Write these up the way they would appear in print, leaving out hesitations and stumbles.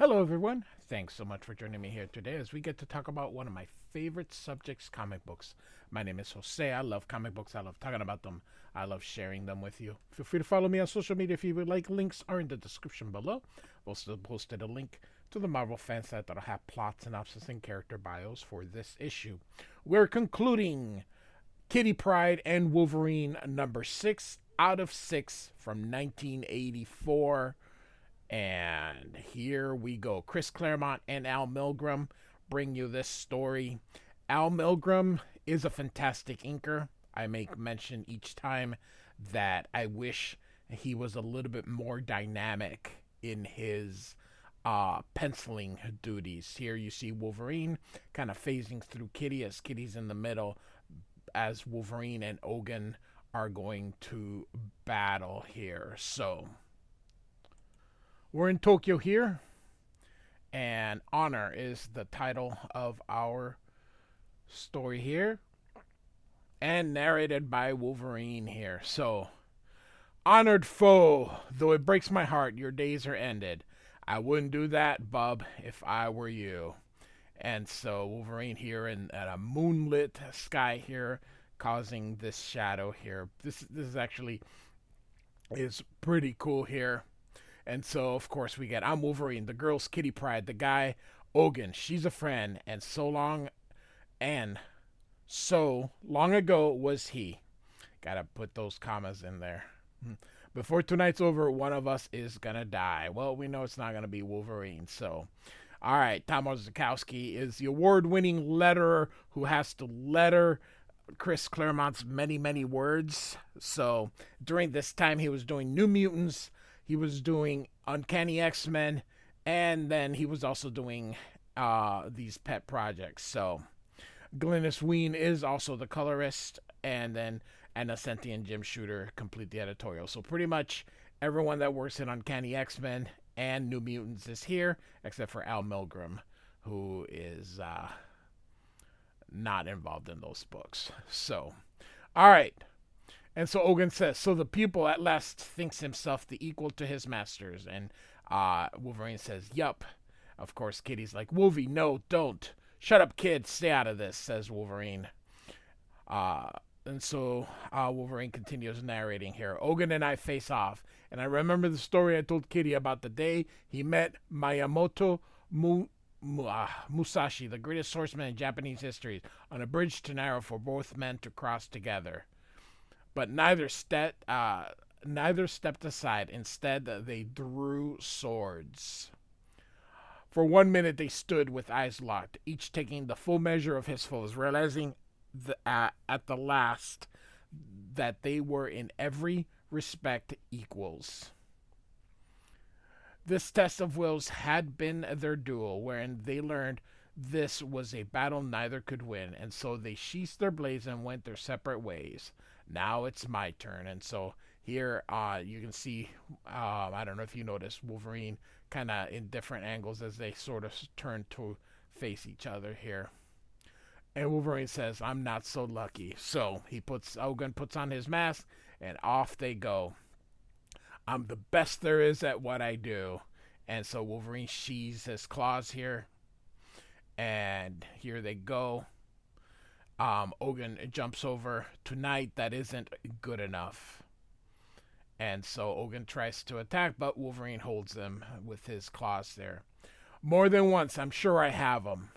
Hello, everyone. Thanks so much for joining me here today as we get to talk about one of my favorite subjects, comic books. My name is Jose. I love comic books. I love talking about them. I love sharing them with you. Feel free to follow me on social media if you would like. Links are in the description below. I've also posted a link to the Marvel fan site that'll have plot synopsis and character bios for this issue. We're concluding Kitty Pryde and Wolverine number 6 out of 6 from 1984. And here we go. Chris Claremont and Al Milgrom bring you this story. Al Milgrom is a fantastic inker. I make mention each time that I wish he was a little bit more dynamic in his penciling duties. Here you see Wolverine kind of phasing through Kitty as Kitty's in the middle, as Wolverine and Ogun are going to battle here. So we're in Tokyo here, and Honor is the title of our story here, and narrated by Wolverine here. So, honored foe, though it breaks my heart, your days are ended. I wouldn't do that, bub, if I were you. And so Wolverine here in at a moonlit sky here, causing this shadow here. This is actually is pretty cool here. And so, of course, we get I'm Wolverine, the girl's Kitty Pryde, the guy, Ogun, she's a friend, and so long ago was he. Gotta put those commas in there. Before tonight's over, one of us is gonna die. Well, we know it's not gonna be Wolverine, so. All right, Tom Orzechowski is the award-winning letterer who has to letter Chris Claremont's many, many words. So during this time, he was doing New Mutants, he was doing Uncanny X-Men, and then he was also doing these pet projects. So Glynis Wein is also the colorist, and then Anna Senti and Jim Shooter complete the editorial. So pretty much everyone that works in Uncanny X-Men and New Mutants is here, except for Al Milgrom, who is not involved in those books. So, all right. And so Ogun says, so the pupil at last thinks himself the equal to his masters. And Wolverine says, yup. Of course, Kitty's like, Wolvie, no, don't. Shut up, kid. Stay out of this, says Wolverine. And so Wolverine continues narrating here. Ogun and I face off. And I remember the story I told Kitty about the day he met Miyamoto Musashi, the greatest swordsman in Japanese history, on a bridge too narrow for both men to cross together. But neither stepped aside. Instead, they drew swords. For 1 minute, they stood with eyes locked, each taking the full measure of his foes, realizing at the last that they were in every respect equals. This test of wills had been their duel, wherein they learned this was a battle neither could win, and so they sheathed their blades and went their separate ways. Now it's my turn. And so here you can see, I don't know if you noticed, Wolverine kind of in different angles as they sort of turn to face each other here. And Wolverine says, I'm not so lucky. So Ogun puts on his mask, and off they go. I'm the best there is at what I do. And so Wolverine sheathes his claws here. And here they go. Ogun jumps over. Tonight, that isn't good enough. And so Ogun tries to attack, but Wolverine holds him with his claws there. More than once, I'm sure I have him.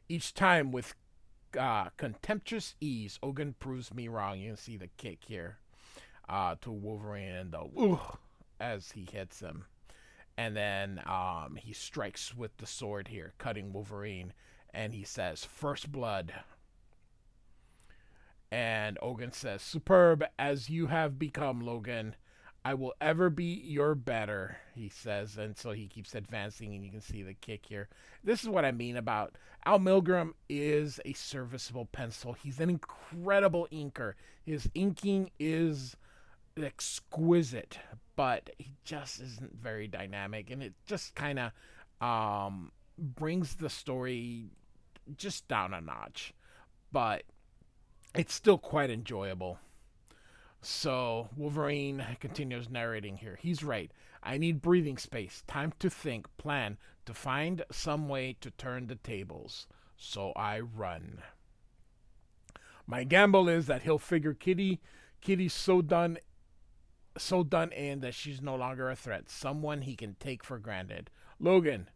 Each time with contemptuous ease, Ogun proves me wrong. You can see the kick here to Wolverine and the ooh as he hits him. And then he strikes with the sword here, cutting Wolverine. And he says, first blood. And Ogun says, superb as you have become, Logan. I will ever be your better, he says. And so he keeps advancing, and you can see the kick here. This is what I mean about Al Milgrom is a serviceable pencil. He's an incredible inker. His inking is exquisite, but he just isn't very dynamic. And it just kind of brings the story just down a notch. But it's still quite enjoyable. So Wolverine continues narrating here. He's right. I need breathing space, time to think, plan, to find some way to turn the tables. So I run. My gamble is that he'll figure Kitty's so done in that she's no longer a threat, someone he can take for granted. Logan,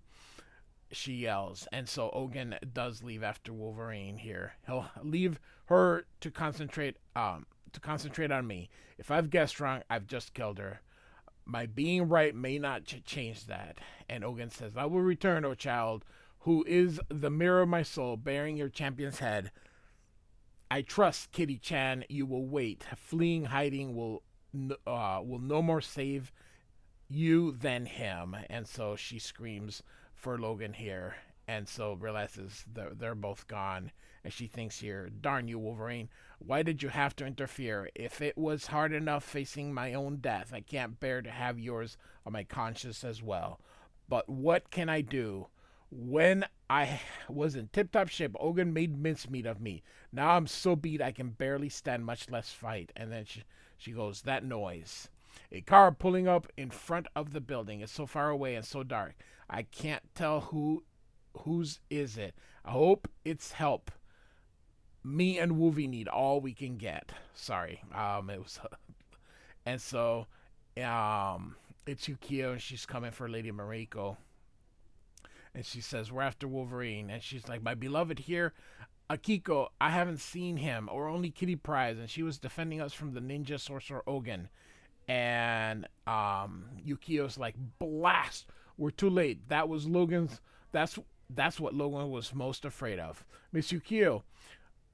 she yells, and so Ogun does leave after Wolverine here. He'll leave her to concentrate on me. If I've guessed wrong, I've just killed her. My being right may not change that. And Ogun says, I will return, O child, who is the mirror of my soul, bearing your champion's head. I trust, Kitty-chan, you will wait. Fleeing, hiding will no more save you than him. And so she screams for Logan here, and so realizes they're both gone. And she thinks here, darn you, Wolverine, why did you have to interfere? If it was hard enough facing my own death, I can't bear to have yours on my conscience as well. But what can I do? When I was in tip-top shape, Ogun made mincemeat of me. Now I'm so beat I can barely stand, much less fight. And then she goes, that noise. A car pulling up in front of the building is so far away and so dark. I can't tell whose is it. I hope it's help. Me and Woovie need all we can get. Sorry. It was and so it's Yukio, and she's coming for Lady Mariko. And she says, we're after Wolverine. And she's like, my beloved here, Akiko, I haven't seen him, or only Kitty Pryde, and she was defending us from the ninja sorcerer Ogun. And Yukio's like, blast, we're too late. That was Logan's, that's what Logan was most afraid of. Miss Yukio,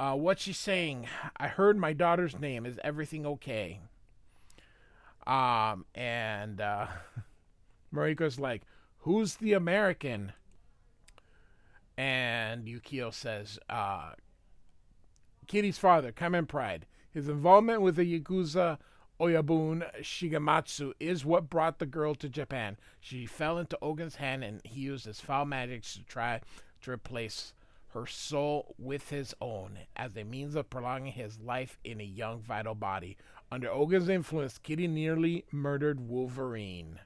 what's she saying? I heard my daughter's name. Is everything okay? And Mariko's like, who's the American? And Yukio says, Kitty's father, Kamen Pryde. His involvement with the Yakuza Oyabun Shigematsu is what brought the girl to Japan. She fell into Ogun's hand, and he used his foul magic to try to replace her soul with his own as a means of prolonging his life in a young, vital body. Under Ogun's influence, Kitty nearly murdered Wolverine.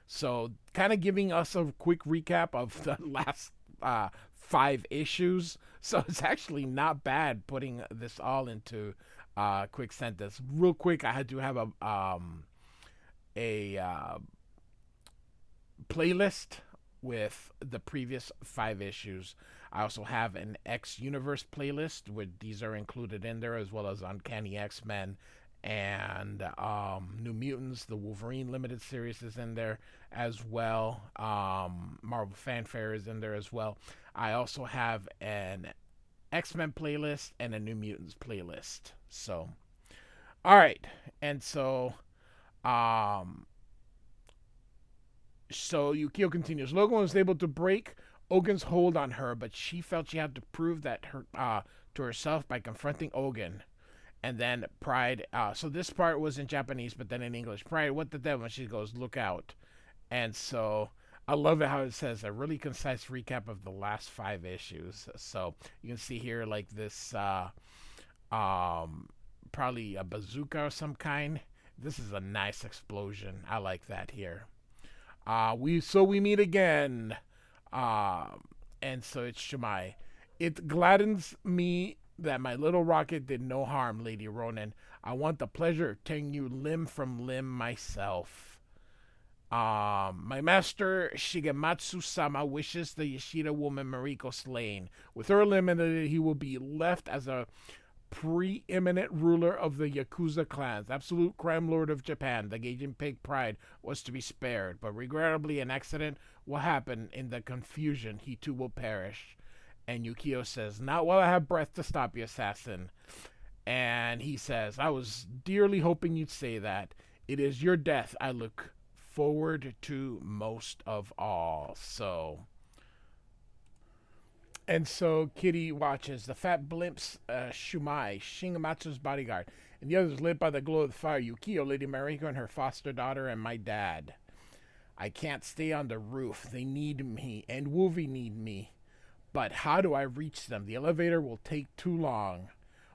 So, kind of giving us a quick recap of the last 5 issues. So, it's actually not bad putting this all into quick sentence. Real quick, I had to have a playlist with the previous 5 issues. I also have an X Universe playlist where these are included in there, as well as Uncanny X-Men and New Mutants. The Wolverine limited series is in there as well. Marvel Fanfare is in there as well. I also have an X-Men playlist and a New Mutants playlist. So, all right. And so Yukio continues. Logan was able to break Ogun's hold on her, but she felt she had to prove that to herself by confronting Ogun. And then Pryde, so this part was in Japanese, but then in English. Pryde, what the devil? And she goes, look out. And so I love it how it says a really concise recap of the last 5 issues. So you can see here like this, probably a bazooka or some kind. This is a nice explosion. I like that here. We meet again. And so it's Shumai. It gladdens me that my little rocket did no harm, Lady Ronin. I want the pleasure of tearing you limb from limb myself. My master Shigematsu-sama wishes the Yashida woman Mariko slain. With her eliminated, he will be left as a preeminent ruler of the Yakuza clans. Absolute crime lord of Japan, the Gaijin pig Pryde was to be spared, but regrettably an accident will happen. In the confusion, he too will perish. And Yukio says, not while I have breath to stop you, assassin. And he says, I was dearly hoping you'd say that. It is your death I look forward to most of all. And so Kitty watches. The fat blimps Shumai, Shigematsu's bodyguard, and the others lit by the glow of the fire. Yukio, Lady Mariko, and her foster daughter, and my dad. I can't stay on the roof. They need me, and Woovie need me. But how do I reach them? The elevator will take too long.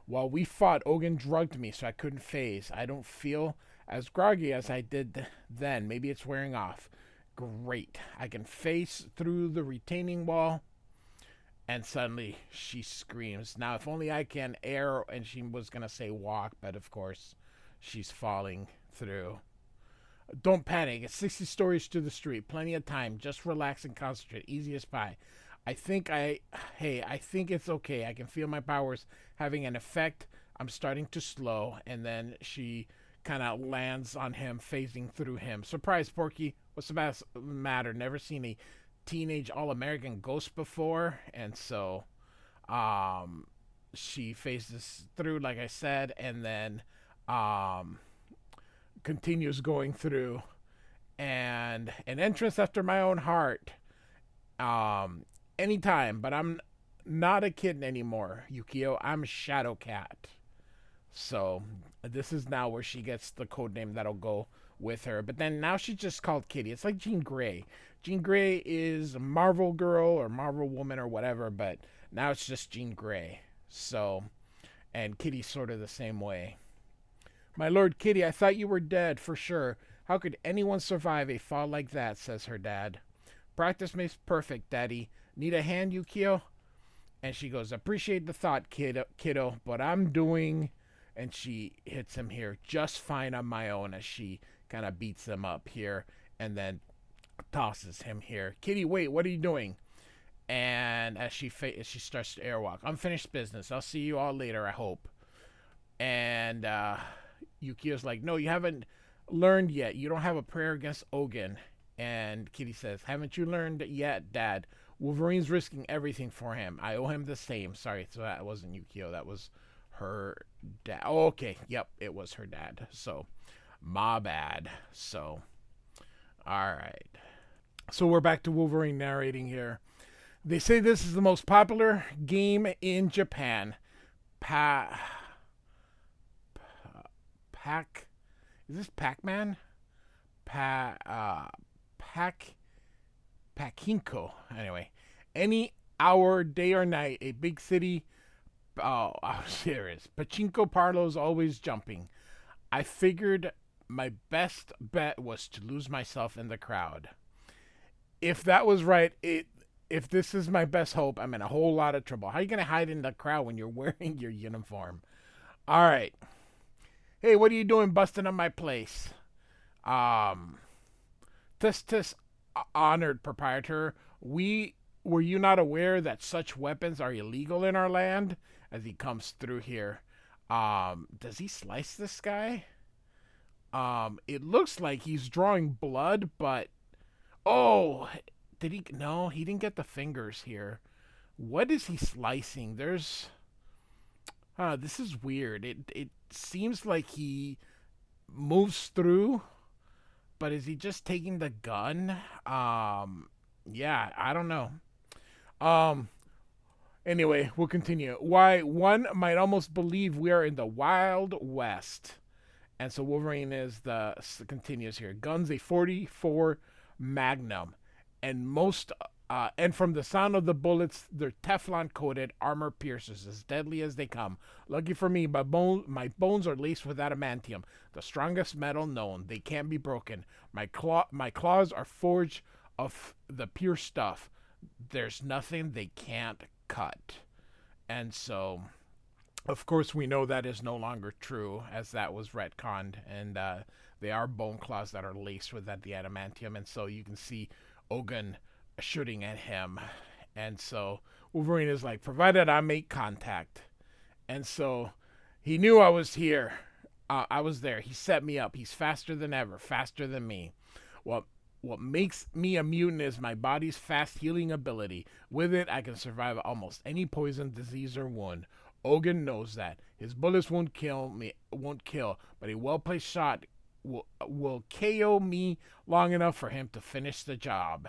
While we fought, Ogun drugged me so I couldn't phase. I don't feel as groggy as I did then. Maybe it's wearing off. Great. I can face through the retaining wall. And suddenly she screams. Now, if only I can air, and she was going to say walk, but of course she's falling through. Don't panic. It's 60 stories to the street. Plenty of time. Just relax and concentrate. Easy as pie. I think it's okay. I can feel my powers having an effect. I'm starting to slow. And then she kind of lands on him, phasing through him. Surprise, Porky. What's the matter? Never seen a teenage all-American ghost before. And so she phases through, like I said, and then continues going through. And an entrance after my own heart. Anytime, but I'm not a kid anymore, Yukio. I'm Shadow Cat. So this is now where she gets the code name that'll go with her. But then now she's just called Kitty. It's like Jean Grey. Jean Grey is Marvel Girl or Marvel Woman or whatever, but now it's just Jean Grey. So, and Kitty's sort of the same way. My Lord Kitty, I thought you were dead for sure. How could anyone survive a fall like that, says her dad. Practice makes perfect, Daddy. Need a hand, Yukio? And she goes, appreciate the thought, kiddo, but I'm doing... And she hits him here just fine on my own as she kind of beats him up here and then tosses him here. Kitty, wait, what are you doing? And as she starts to airwalk, unfinished business. I'll see you all later, I hope. And Yukio's like, no, you haven't learned yet. You don't have a prayer against Ogun. And Kitty says, haven't you learned yet, Dad? Wolverine's risking everything for him. I owe him the same. Sorry, so that wasn't Yukio. That was her dad. Oh, okay. Yep, it was her dad. So, my bad. So, all right. So we're back to Wolverine narrating here. They say this is the most popular game in Japan. Is this Pac-Man? Pachinko. Anyway, any hour, day or night, a big city. Oh, I'm serious. Pachinko parlors always jumping. I figured my best bet was to lose myself in the crowd. If that was right, if this is my best hope, I'm in a whole lot of trouble. How are you going to hide in the crowd when you're wearing your uniform? All right. Hey, what are you doing busting up my place? Tis, honored proprietor. Were you not aware that such weapons are illegal in our land? As he comes through here. Does he slice this guy? It looks like he's drawing blood, but... Oh! Did he... No, he didn't get the fingers here. What is he slicing? There's... this is weird. It seems like he moves through, but is he just taking the gun? Yeah, I don't know. Anyway, we'll continue. Why, one might almost believe we are in the Wild West. And so Wolverine continues here. Guns a 44 Magnum. And from the sound of the bullets, they're Teflon coated armor piercers, as deadly as they come. Lucky for me, my bones are laced with adamantium, the strongest metal known. They can't be broken. My claws are forged of the pure stuff. There's nothing they can't cut. And so, of course, we know that is no longer true, as that was retconned, and they are bone claws that are laced with the adamantium. And so you can see Ogun shooting at him. And so Wolverine is like, provided I make contact. And so he knew I was here. I was there. He set me up. He's faster than ever, faster than me. Well, what makes me a mutant is my body's fast healing ability. With it, I can survive almost any poison, disease, or wound. Ogun knows that. His bullets won't kill, but a well-placed shot will KO me long enough for him to finish the job.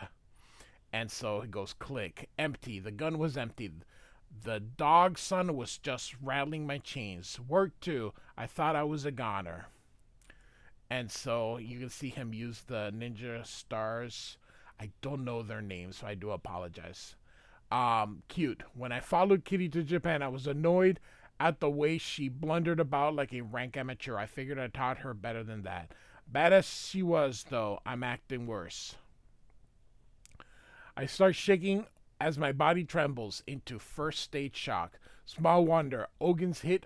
And so it goes click. Empty. The gun was empty. The dog son was just rattling my chains. Work too. I thought I was a goner. And so you can see him use the ninja stars. I don't know their names, so I do apologize. Cute. When I followed Kitty to Japan, I was annoyed At the way she blundered about like a rank amateur, I figured I taught her better than that. Bad as she was, though, I'm acting worse. I start shaking as my body trembles into first stage shock. Small wonder, Ogun's hit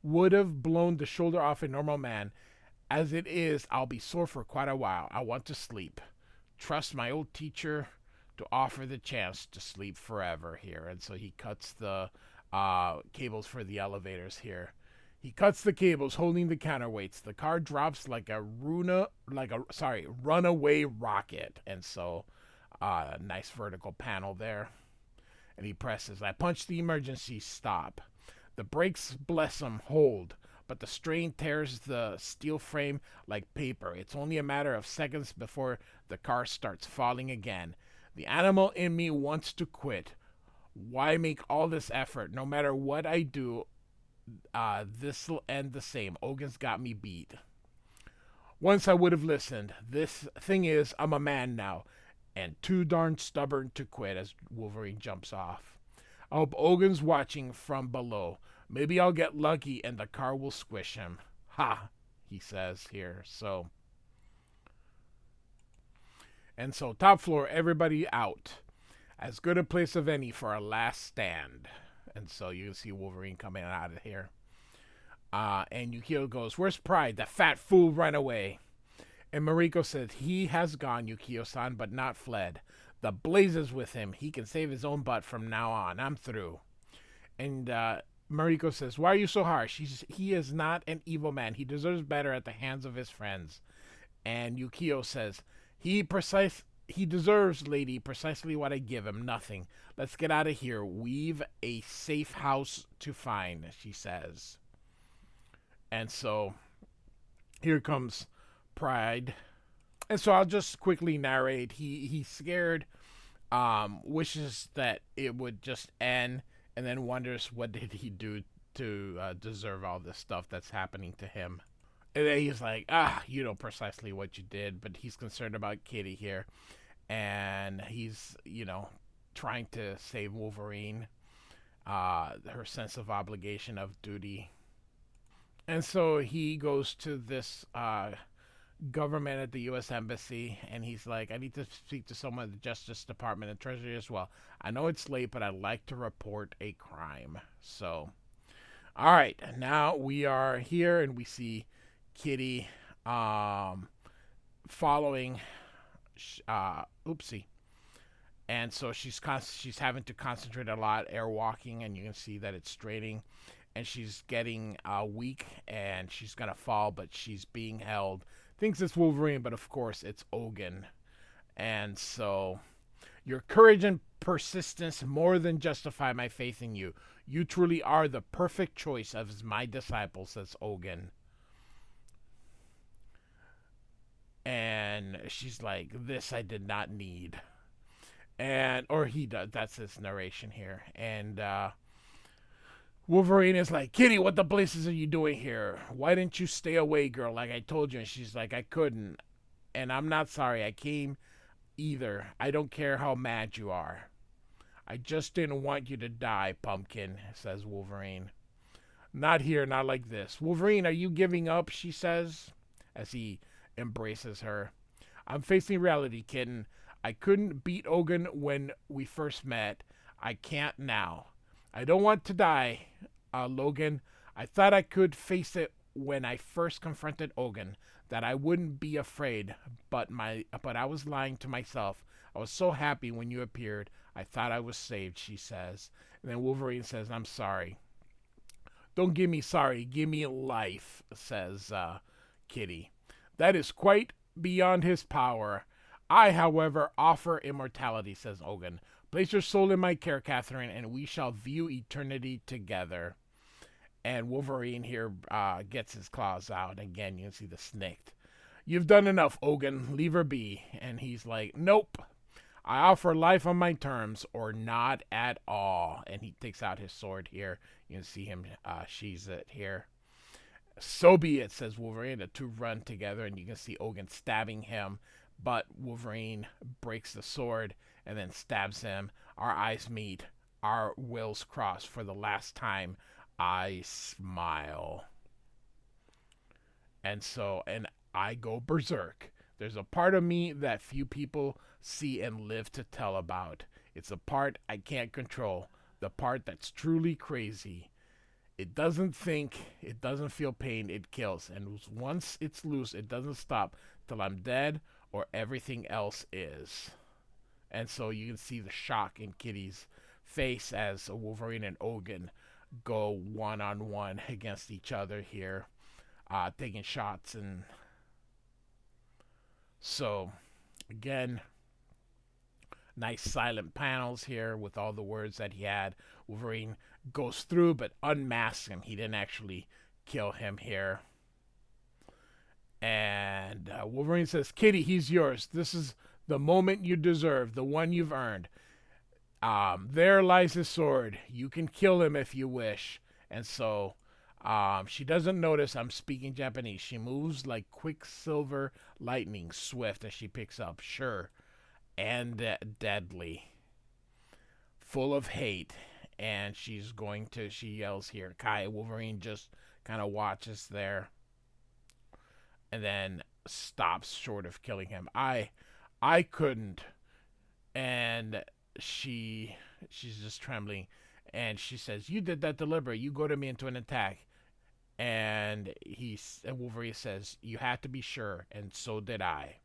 would have blown the shoulder off a normal man. As it is, I'll be sore for quite a while. I want to sleep. Trust my old teacher to offer the chance to sleep forever here. And so he cuts the cables for the elevators here. He cuts the cables, holding the counterweights. The car drops like a runaway rocket. And so, nice vertical panel there. And he presses. I punch the emergency stop. The brakes, bless them, hold, but the strain tears the steel frame like paper. It's only a matter of seconds before the car starts falling again. The animal in me wants to quit. Why make all this effort? No matter what I do, this'll end the same. Ogun's got me beat. Once I would have listened. This thing is, I'm a man now, and too darn stubborn to quit as Wolverine jumps off. I hope Ogun's watching from below. Maybe I'll get lucky and the car will squish him. Ha, he says here. So top floor, everybody out. As good a place of any for a last stand. And so you can see Wolverine coming out of here. And Yukio goes, where's Pryde? The fat fool ran away. And Mariko says, he has gone, Yukio-san, but not fled. The blazes with him. He can save his own butt from now on. I'm through. And Mariko says, why are you so harsh? He is not an evil man. He deserves better at the hands of his friends. And Yukio says, he deserves, lady, precisely what I give him. Nothing. Let's get out of here. We've a safe house to find, she says. And so here comes Pryde. And so I'll just quickly narrate. He's scared, wishes that it would just end, and then wonders what did he do to deserve all this stuff that's happening to him. And then he's like, you know precisely what you did, but he's concerned about Kitty here. And he's, trying to save Wolverine, her sense of obligation, of duty. And so he goes to this government at the U.S. Embassy, and he's like, I need to speak to someone at the Justice Department and Treasury as well. I know it's late, but I'd like to report a crime. So, all right, now we are here, and we see Kitty following, oopsie. And so she's having to concentrate a lot, airwalking, and you can see that it's straining. And she's getting weak, and she's going to fall, but she's being held. Thinks it's Wolverine, but of course it's Ogun. And so, your courage and persistence more than justify my faith in you. You truly are the perfect choice as my disciple, says Ogun. And she's like, this I did not need. Or he does. That's his narration here. And Wolverine is like, Kitty, what the blazes are you doing here? Why didn't you stay away, girl, like I told you? And she's like, I couldn't. And I'm not sorry I came either. I don't care how mad you are. I just didn't want you to die, pumpkin, says Wolverine. Not here, not like this. Wolverine, are you giving up, she says, as he embraces her. I'm facing reality, kitten. I couldn't beat Ogun when we first met. I can't now. I don't want to die, Logan. I thought I could face it when I first confronted Ogun, that I wouldn't be afraid, but I was lying to myself. I was so happy when you appeared. I thought I was saved, she says. And then Wolverine says, I'm sorry. Don't give me sorry, give me life, says Kitty. That is quite beyond his power. I, however, offer immortality, says Ogun. Place your soul in my care, Catherine, and we shall view eternity together. And Wolverine here gets his claws out. Again, you can see the snicked. You've done enough, Ogun. Leave her be. And he's like, nope. I offer life on my terms, or not at all. And he takes out his sword here. You can see him sheathes it here. So be it, says Wolverine. The two run together, and you can see Ogun stabbing him. But Wolverine breaks the sword and then stabs him. Our eyes meet. Our wills cross for the last time. I smile. And I go berserk. There's a part of me that few people see and live to tell about. It's a part I can't control, the part that's truly crazy. It doesn't think, it doesn't feel pain, it kills. And once it's loose, it doesn't stop till I'm dead or everything else is. And so you can see the shock in Kitty's face as Wolverine and Ogun go one on one against each other here, taking shots. And so, again, nice silent panels here with all the words that he had. Wolverine goes through but unmasks him. He didn't actually kill him here. And Wolverine says, Kitty, he's yours. This is the moment you deserve, the one you've earned. There lies his sword. You can kill him if you wish. And so she doesn't notice I'm speaking Japanese. She moves like quicksilver lightning, swift as she picks up. Sure. And deadly. Full of hate. And she yells here. Kai, Wolverine just kind of watches there. And then stops short of killing him. I couldn't. And she's just trembling. And she says, you did that deliberate. You goaded me into an attack. And Wolverine says, you had to be sure. And so did I.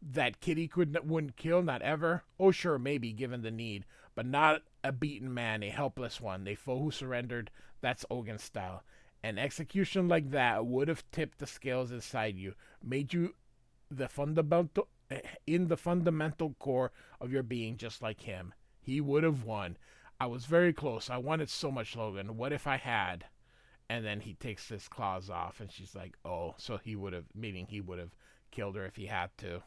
That Kitty wouldn't kill, not ever. Oh, sure, maybe, given the need. But not a beaten man, a helpless one. A foe who surrendered. That's Ogun's style. An execution like that would have tipped the scales inside you. Made you in the fundamental core of your being just like him. He would have won. I was very close. I wanted so much, Logan. What if I had? And then he takes his claws off, and she's like, oh, so he would have killed her if he had to.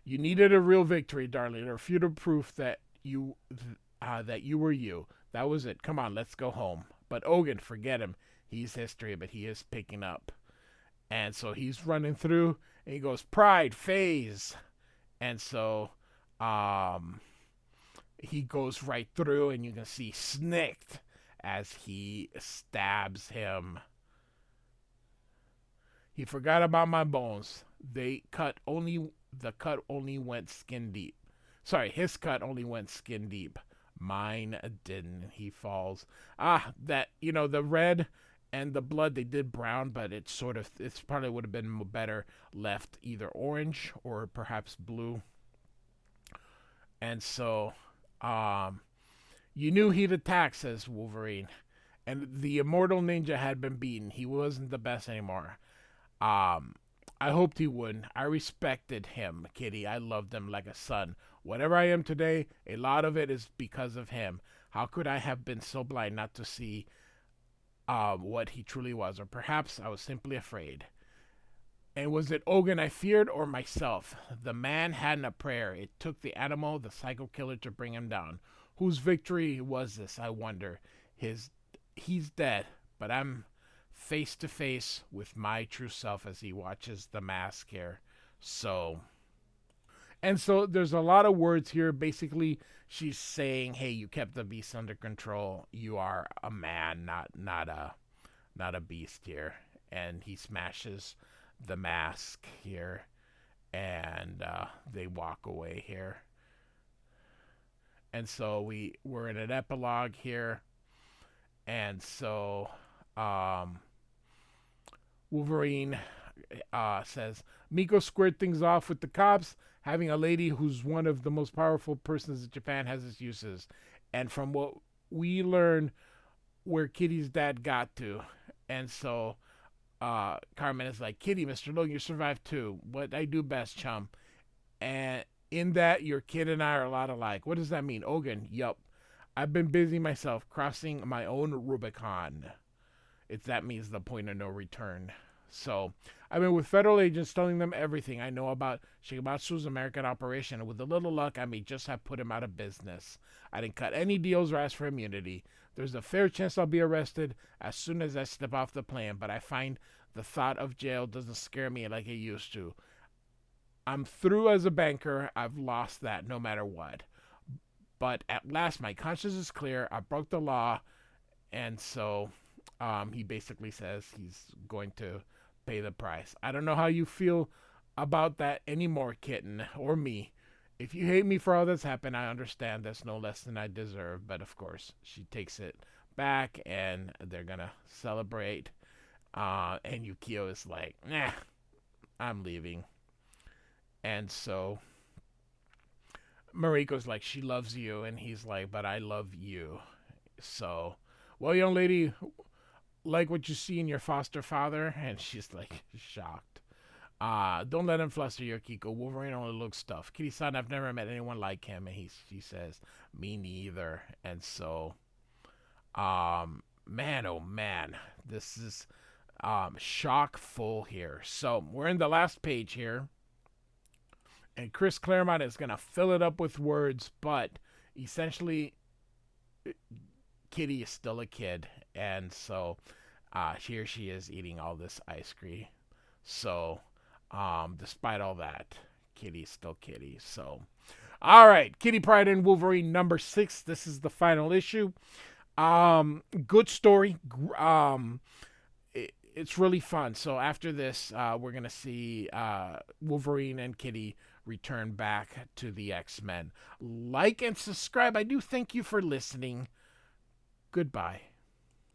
You needed a real victory, darling, or futile proof that you were you. That was it. Come on, let's go home. But Ogun, forget him. He's history, but he is picking up. And so he's running through, and he goes, Pryde, phase. And so he goes right through, and you can see snicked as he stabs him. He forgot about my bones. The cut only went skin deep. Sorry, his cut only went skin deep. Mine didn't. He falls. The red and the blood, they did brown, but it's probably would have been better left either orange or perhaps blue. And so, you knew he'd attack, says Wolverine. And the immortal ninja had been beaten. He wasn't the best anymore. I hoped he wouldn't. I respected him, Kitty. I loved him like a son. Whatever I am today, a lot of it is because of him. How could I have been so blind not to see what he truly was? Or perhaps I was simply afraid. And was it Ogun I feared or myself? The man hadn't a prayer. It took the animal, the psycho killer, to bring him down. Whose victory was this, I wonder? He's dead, but I'm face to face with my true self as he watches the mask here. So there's a lot of words here. Basically, she's saying, hey, you kept the beast under control. You are a man, not a beast here. And he smashes the mask here, and they walk away here. And so we're in an epilogue here. And so Wolverine says, Miko squared things off with the cops. Having a lady who's one of the most powerful persons in Japan has its uses. And from what we learn, where Kitty's dad got to. And so Carmen is like, Kitty, Mr. Logan, you survived too. What I do best, chum. And in that, your kid and I are a lot alike. What does that mean? Ogun, yup. I've been busy myself, crossing my own Rubicon. That means the point of no return. So, I've been with federal agents telling them everything I know about Shigematsu's American operation, and with a little luck, I may just have put him out of business. I didn't cut any deals or ask for immunity. There's a fair chance I'll be arrested as soon as I step off the plane, but I find the thought of jail doesn't scare me like it used to. I'm through as a banker. I've lost that no matter what. But at last, my conscience is clear. I broke the law, And so he basically says he's going to pay the price. I don't know how you feel about that anymore, kitten, or me. If you hate me for all that's happened, I understand that's no less than I deserve. But of course, she takes it back and they're going to celebrate. And Yukio is like, nah, I'm leaving. And so Mariko's like, she loves you. And he's like, but I love you. So, well, young lady, like what you see in your foster father? And she's like, shocked. Don't let him fluster you, Kiko. Wolverine only looks tough. Kitty-san, I've never met anyone like him. And she says, me neither. And so, man, oh man, this is shock full here. So we're in the last page here. And Chris Claremont is going to fill it up with words, but essentially, Kitty is still a kid. And so here she is eating all this ice cream. So, despite all that, Kitty's still Kitty. So, all right, Kitty Pryde and Wolverine #6. This is the final issue. Good story. It's really fun. So after this, we're gonna see Wolverine and Kitty return back to the X-Men. Like and subscribe. I do thank you for listening. Goodbye.